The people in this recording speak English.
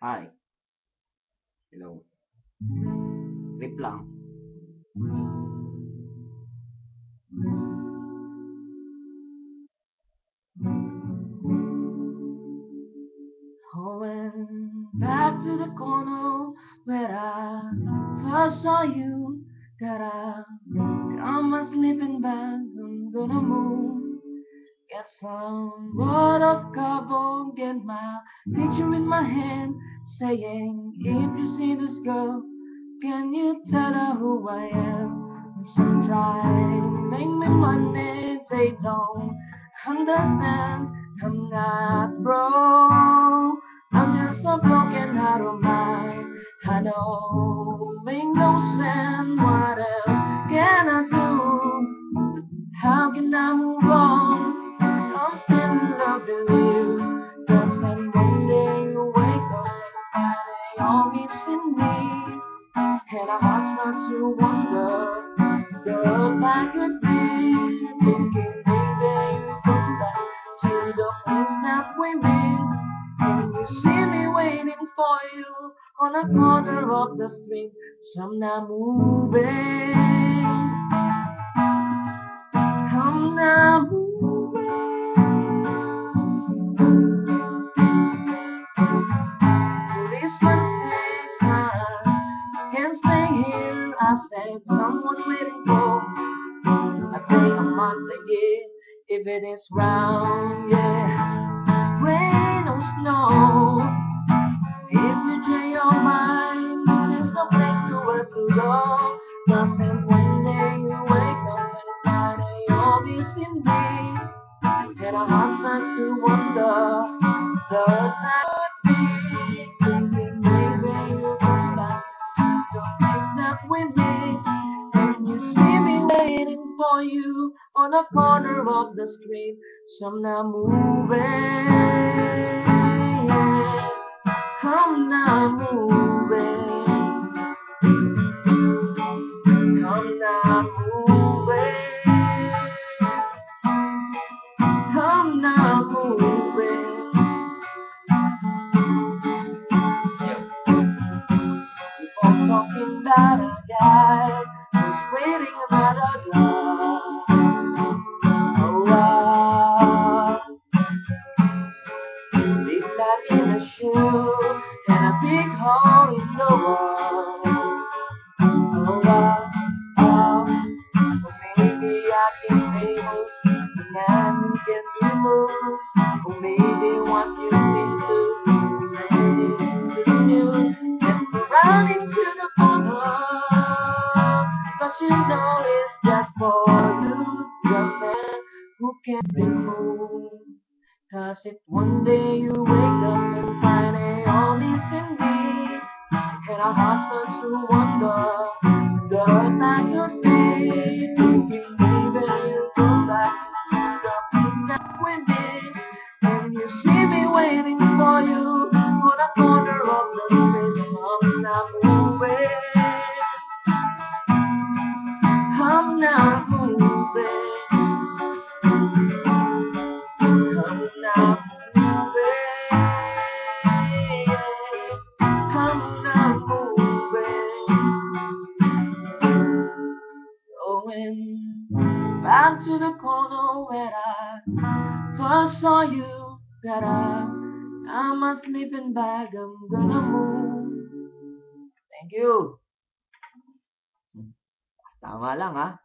Hi. Hello. Trip lang. I went back to the corner where I first saw you. Got out, got my sleeping bag. I'm gonna move. Get some word of carbon. Get my picture in my hand, saying, if you see this girl, can you tell her who I am? Some try to make me money, they don't understand. I'm not broke, I'm just so broken out of mind. I know, make no sense. What else can I do? How can I move on? I'm still in love with you. Just then one day you wake up and find it all missing me. And our hearts start to wonder, just like could be. Thinking maybe you come back to the place that we meet. And you see me waiting for you on the corner of the street. So I'm not moving. I'm not moving. Policeman says I can't stay here. I said someone waiting for a day, a month, a year. If it is round, yeah, rain or snow. If you change your mind, there's no place nowhere to go. Nothing one day you wake up and find that you're missing me. And our hearts start to wonder, does that be? Thinking maybe you'll come back to the place that we meet. And you see me waiting for you on the corner of the street. So I'm not moving. I'm not moving. I'm not moving. I'm not moving. People talking about a guy who's waiting about a girl. Oh, leave that in a shoe and a big hole in the wall. Oh, maybe I can able the man who gets removed. Or maybe what you need to let it renew. Get around into the corner, 'cause you know it's just for you, the man who can't be moved. 'Cause if one day you wake up and find it all missing me, and our hearts start to wonder, does that could be? Thinking maybe you'll go back to the place that we met. And you see me waiting for you on the corner of the street. I'm not moving. I'm not moving. I'm not moving. I'm not moving. Going back to the corner where I first saw you. That I'm a sleeping bag. I'm gonna move. Thank you. Tama lang ha.